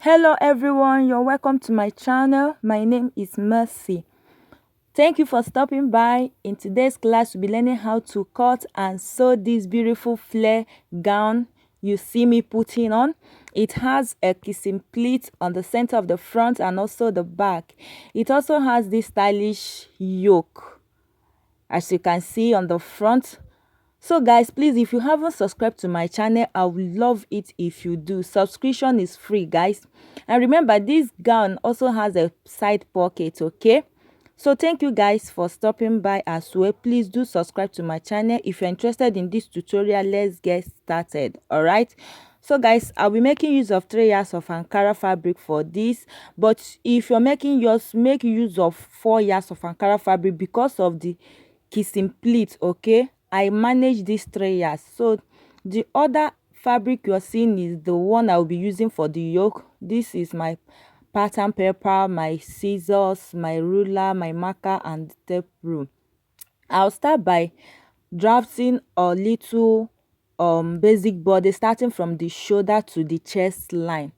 Hello everyone, you're welcome to my channel. My name is Mercy. Thank you for stopping by. In today's class, we'll be learning how to cut and sew this beautiful flare gown you see me putting on. It has a kissing pleat on the center of the front and also the back. It also has this stylish yoke, as you can see on the front. So guys, please, if you haven't subscribed to my channel, I would love it if you do. Subscription is free, guys. And remember, this gown also has a side pocket, okay? So thank you guys for stopping by as well. Please do subscribe to my channel. If you're interested in this tutorial, let's get started. All right. So guys, I'll be making use of 3 yards of Ankara fabric for this, but if you're making yours, make use of 4 yards of Ankara fabric because of the kissing pleat. Okay, I manage these 3 yards. So the other fabric you're seeing is the one I'll be using for the yoke. This is my pattern paper, my scissors, my ruler, my marker and tape rule. I'll start by drafting a little basic body, starting from the shoulder to the chest line.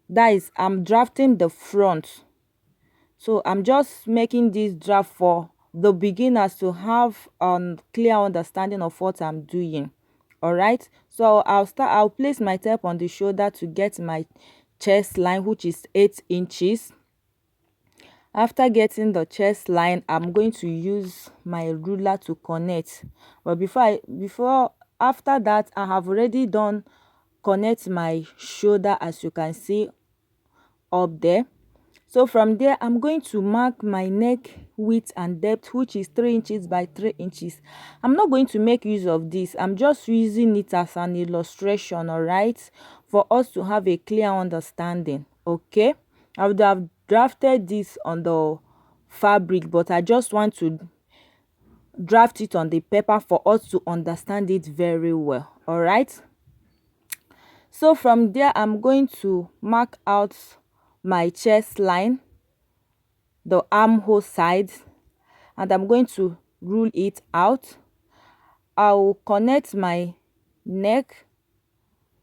That is, I'm drafting the front. So I'm just making this draft for the beginners to have a clear understanding of what I'm doing. All right, so I'll place my tape on the shoulder to get my chest line, which is 8 inches. After getting the chest line, I'm going to use my ruler to connect. But after that, I have already done connect my shoulder, as you can see up there. So from there, I'm going to mark my neck width and depth, which is 3 inches by 3 inches. I'm not going to make use of this. I'm just using it as an illustration, all right, for us to have a clear understanding. Okay, I would have drafted this on the fabric, but I just want to draft it on the paper for us to understand it very well. All right, so from there, I'm going to mark out my chest line, the armhole side, and I'm going to rule it out. I'll connect my neck,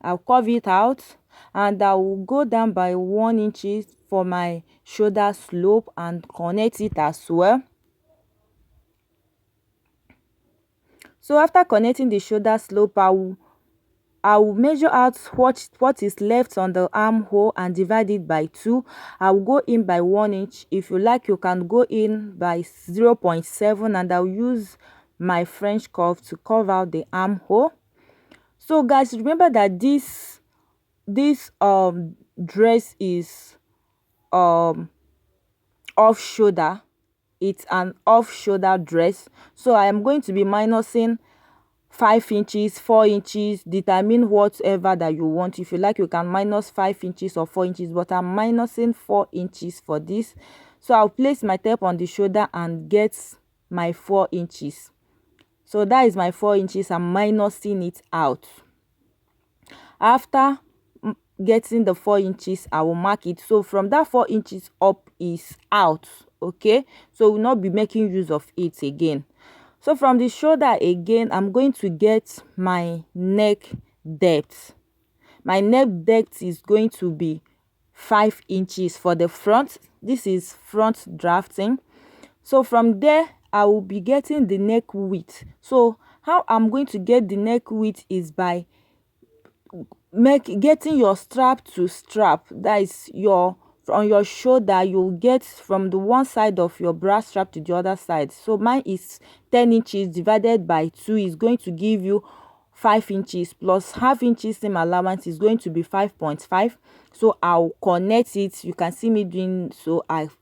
I'll curve it out, and I will go down by 1 inch for my shoulder slope and connect it as well. So after connecting the shoulder slope, I will measure out what is left on the armhole and divide it by 2. I will go in by 1 inch. If you like, you can go in by 0.7, and I'll use my French curve to curve out the armhole. So guys, remember that this dress is off shoulder. It's an off shoulder dress, so I am going to be minusing 5 inches, 4 inches, determine whatever that you want. If you like, you can minus 5 inches or 4 inches, but I'm minusing 4 inches for this. So I'll place my tape on the shoulder and get my 4 inches. So that is my 4 inches. I'm minusing it out. After getting the 4 inches, I will mark it. So from that 4 inches up is out. Okay, so we'll not be making use of it again. So from the shoulder again, I'm going to get my neck depth. My neck depth is going to be 5 inches for the front. This is front drafting. So from there, I will be getting the neck width. So how I'm going to get the neck width is by getting your strap to strap. That is on your shoulder, you'll get from the one side of your bra strap to the other side. So mine is 10 inches divided by 2 is going to give you 5 inches, plus half inches seam allowance is going to be 5.5. So I'll connect it. You can see me doing so. I've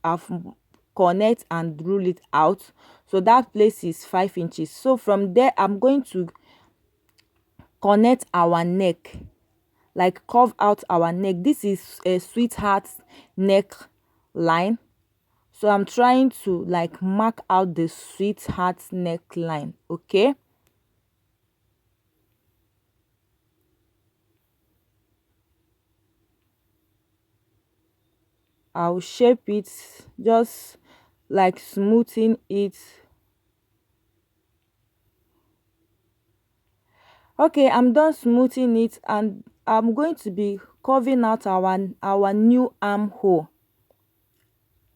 connect and rule it out. So that place is 5 inches. So from there, I'm going to connect our neck, like curve out our neck. This is a sweetheart neck line, so I'm trying to like mark out the sweetheart neckline. Okay, I'll shape it, just like smoothing it. Okay, I'm done smoothing it, and I'm going to be curving out our new armhole.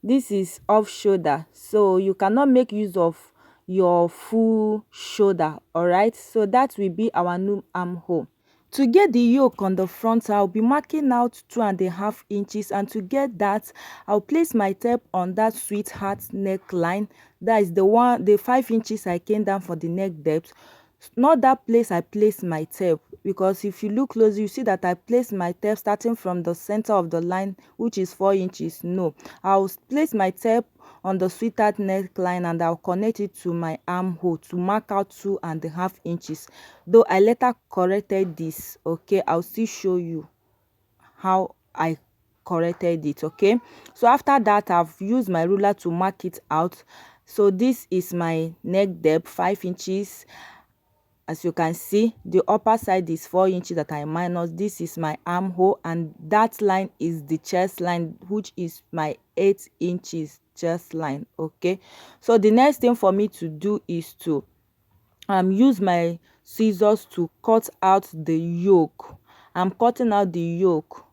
This is off shoulder, so you cannot make use of your full shoulder. All right, so that will be our new armhole. To get the yoke on the front, I'll be marking out 2.5 inches, and to get that, I'll place my tape on that sweetheart neckline. That is the 5 inches I came down for the neck depth. Not that place I placed my tape, because if you look closely, you see that I placed my tape starting from the center of the line, which is 4 inches. No, I'll place my tape on the sweetheart neckline, and I'll connect it to my armhole to mark out 2.5 inches. Though I later corrected this, okay, I'll still show you how I corrected it. Okay, so after that, I've used my ruler to mark it out. So this is my neck depth, 5 inches. As you can see, the upper side is 4 inches that I minus. This is my armhole, and that line is the chest line, which is my 8 inches chest line. Okay, so the next thing for me to do is to use my scissors to cut out the yoke. I'm cutting out the yoke.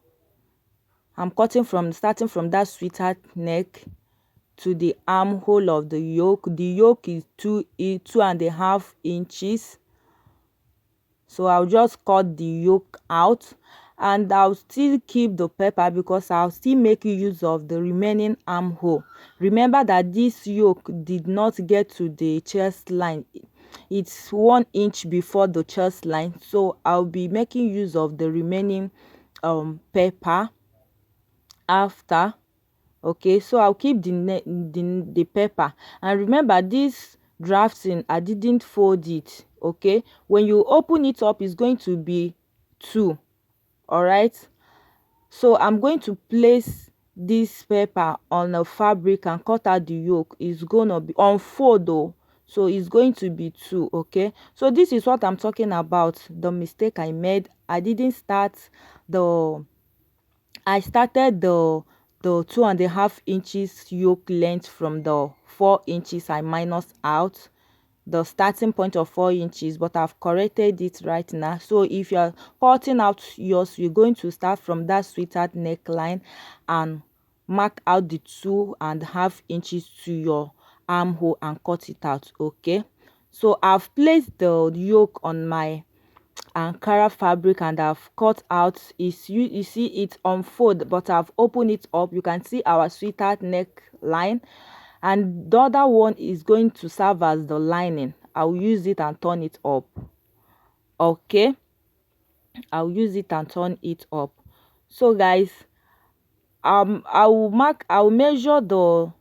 I'm cutting starting from that sweetheart neck to the armhole of the yoke. The yoke is 2.5 inches. So I'll just cut the yoke out, and I'll still keep the pepper because I'll still make use of the remaining armhole. Remember that this yoke did not get to the chest line. It's 1 inch before the chest line, so I'll be making use of the remaining pepper after. Okay, so I'll keep the pepper. And remember, this drafting, I didn't fold it. Okay, when you open it up, it's going to be 2. All right, so I'm going to place this pepper on a fabric and cut out the yoke. It's gonna be unfold though, so it's going to be 2. Okay, so this is what I'm talking about, the mistake I made. I started the 2.5 inches yoke length from the 4 inches I minus out, the starting point of 4 inches, but I've corrected it right now. So if you're cutting out yours, you're going to start from that sweetheart neckline and mark out the 2.5 inches to your armhole and cut it out. Okay, so I've placed the yoke on my Ankara fabric and I've cut out. You see it unfold, but I've opened it up. You can see our sweetheart neckline, and the other one is going to serve as the lining. I'll use it and turn it up. Okay, I'll use it and turn it up. So guys, I'll measure the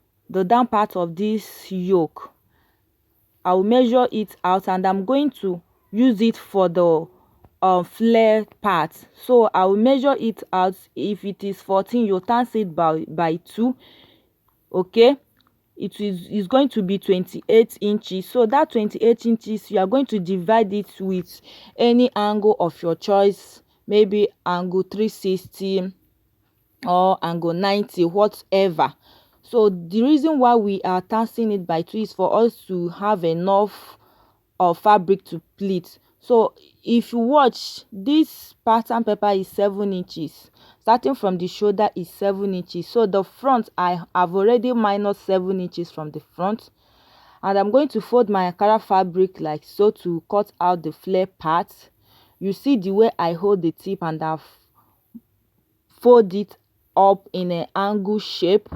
down part of this yoke. I'll measure it out, and I'm going to use it for the flare part. So I'll measure it out. If it is 14, you times it by 2. Okay, is going to be 28 inches. So that 28 inches, you are going to divide it with any angle of your choice, maybe angle 360 or angle 90, whatever. So the reason why we are tassing it by 2 is for us to have enough of fabric to pleat. So if you watch, this pattern paper is 7 inches. Starting from the shoulder is 7 inches. So the front, I have already minus 7 inches from the front. And I'm going to fold my Ankara fabric like so to cut out the flare part. You see the way I hold the tip, and I've fold it up in an angle shape.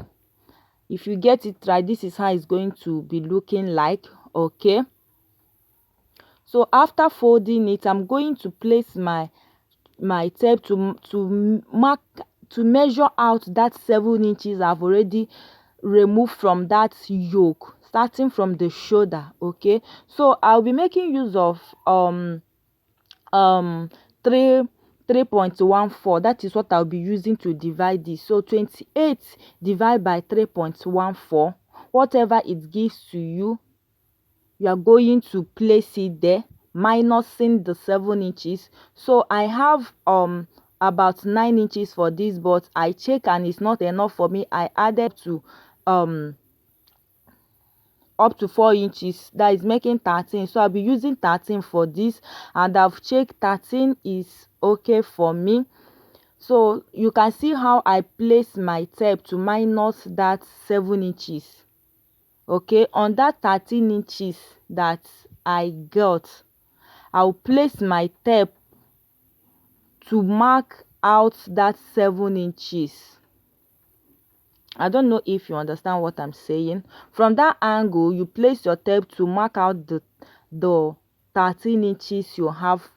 If you get it right, this is how it's going to be looking like. Okay, so after folding it, I'm going to place my tape to measure out that 7 inches I've already removed from that yoke, starting from the shoulder. Okay, so I'll be making use of 3.14. That is what I'll be using to divide this. So 28 divided by 3.14, whatever it gives to you, you are going to place it there, minusing the 7 inches. So I have about 9 inches for this, but I check and it's not enough for me. I added to up to 4 inches, that is making 13. So I'll be using 13 for this, and I've checked 13 is okay for me. So you can see how I place my tape to minus that 7 inches. Okay, on that 13 inches that I got, I'll place my tape to mark out that 7 inches. I don't know if you understand what I'm saying. From that angle, you place your tape to mark out the 13 inches you have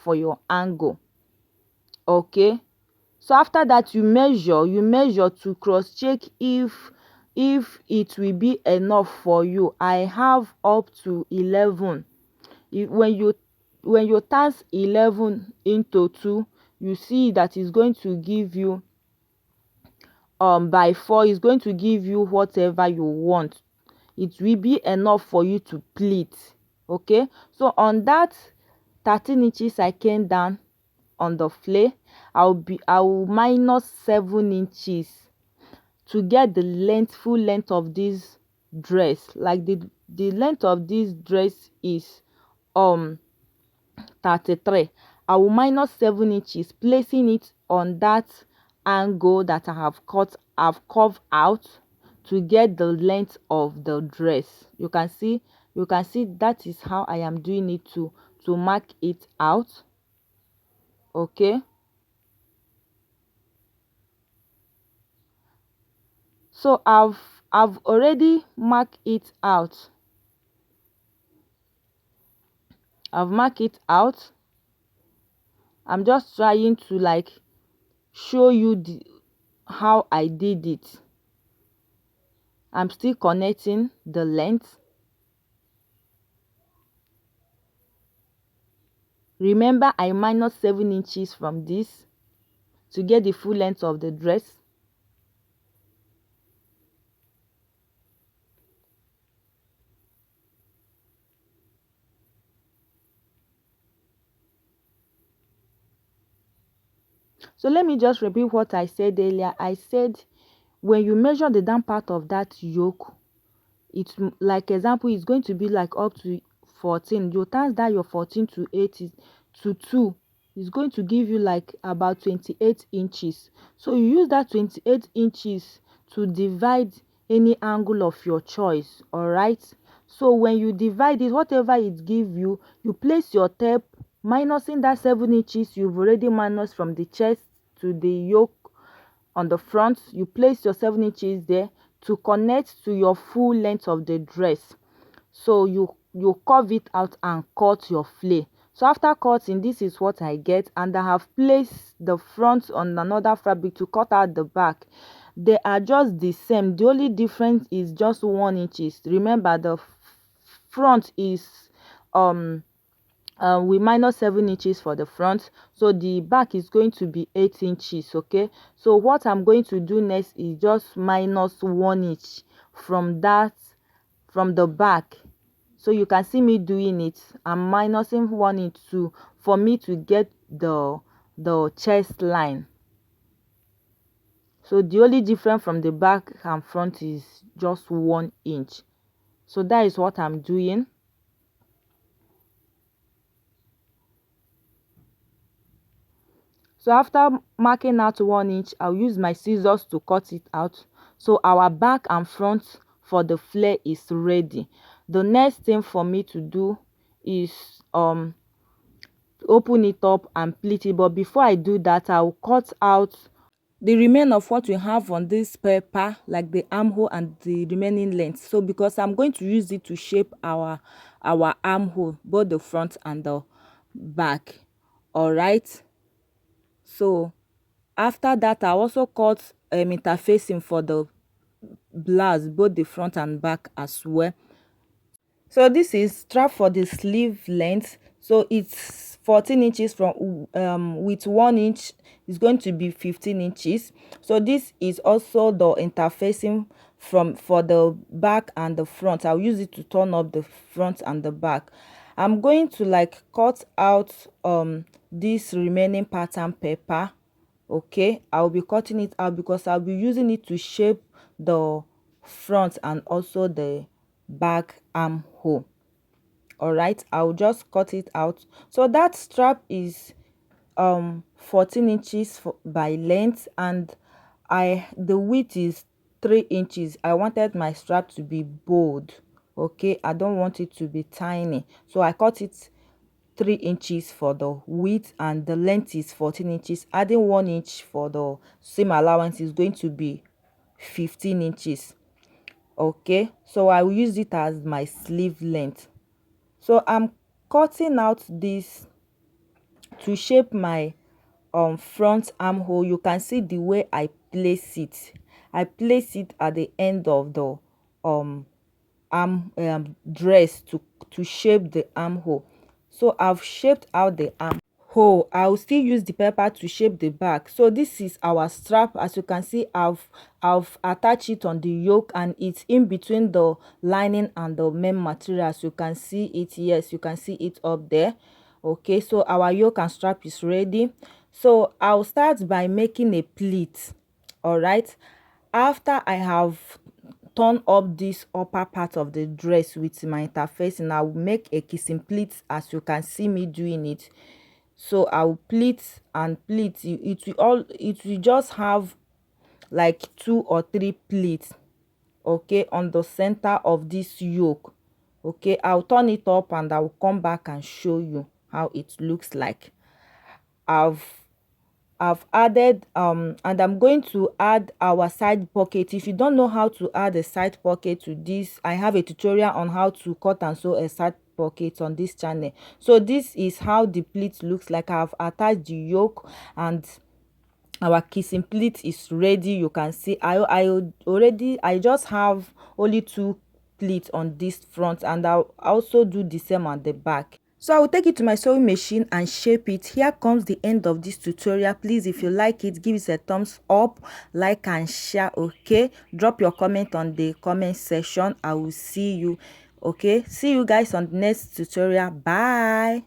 for your angle. Okay, so after that you measure to cross check if it will be enough for you. I have up to 11. When you times 11 into 2, you see that it's going to give you by 4 is going to give you whatever you want. It will be enough for you to pleat. Okay, so on that 13 inches I came down on the flay, I will minus 7 inches to get the full length of this dress. Like the length of this dress is um 33. I will minus 7 inches, placing it on that angle that I've curved out to get the length of the dress. You can see that is how I am doing it to mark it out. Okay, so I've already marked it out. I've marked it out. I'm just trying to like show you how I did it. I'm still connecting the length. Remember, I minus 7 inches from this to get the full length of the dress. So let me just repeat what I said earlier. I said when you measure the down part of that yoke, it's like example, it's going to be like up to 14. You times that your 14 to 8 is to 2. It's going to give you like about 28 inches. So you use that 28 inches to divide any angle of your choice. All right, so when you divide it, whatever it give you, you place your tape minusing that 7 inches you've already minus from the chest to the yoke on the front. You place your 7 inches there to connect to your full length of the dress. So you curve it out and cut your flay. So after cutting, this is what I get, and I have placed the front on another fabric to cut out the back. They are just the same. The only difference is just 1 inches. Remember, the front is we minus 7 inches for the front, so the back is going to be 8 inches. Okay, so what I'm going to do next is just minus 1 inch from the back. So you can see me doing it. I'm minusing 1 inch for me to get the chest line. So the only difference from the back and front is just 1 inch. So that is what I'm doing. So after marking out 1 inch, I'll use my scissors to cut it out. So our back and front for the flare is ready. The next thing for me to do is open it up and pleat it. But before I do that, I'll cut out the remain of what we have on this paper, like the armhole and the remaining length. So because I'm going to use it to shape our armhole, both the front and the back. All right, so after that, I also cut interfacing for the blouse, both the front and back as well. So this is strap for the sleeve length. So it's 14 inches from with 1 inch is going to be 15 inches. So this is also the interfacing for the back and the front. I'll use it to turn up the front and the back. I'm going to like cut out this remaining pattern paper. Okay, I'll be cutting it out because I'll be using it to shape the front and also the back armhole. All right, I'll just cut it out. So that strap is 14 inches by length, and the width is 3 inches. I wanted my strap to be bold. Okay, I don't want it to be tiny, so I cut it 3 inches for the width, and the length is 14 inches. Adding 1 inch for the seam allowance is going to be 15 inches. Okay, so I will use it as my sleeve length. So I'm cutting out this to shape my front armhole. You can see the way I place it. I place it at the end of the dress to shape the armhole. So I've shaped out the armhole. I'll still use the paper to shape the back. So this is our strap. As you can see, I've attached it on the yoke, and it's in between the lining and the main materials. You can see it. Yes, you can see it up there. Okay, so our yoke and strap is ready. So I'll start by making a pleat. All right, after I have turn up this upper part of the dress with my interfacing, I will make a kissing pleat, as you can see me doing it. So I will pleat and pleat. It will just have like 2 or 3 pleats, okay, on the center of this yoke. Okay, I'll turn it up and I will come back and show you how it looks like. I've added and I'm going to add our side pocket. If you don't know how to add a side pocket to this, I have a tutorial on how to cut and sew a side pocket on this channel. So this is how the pleat looks like. I've attached the yoke, and our kissing pleat is ready. You can see I just have only 2 pleats on this front, and I'll also do the same on the back. So I will take it to my sewing machine and shape it. Here comes the end of this tutorial. Please, if you like it, give it a thumbs up, like and share. Okay, drop your comment on the comment section. I will see you. Okay, see you guys on the next tutorial. Bye.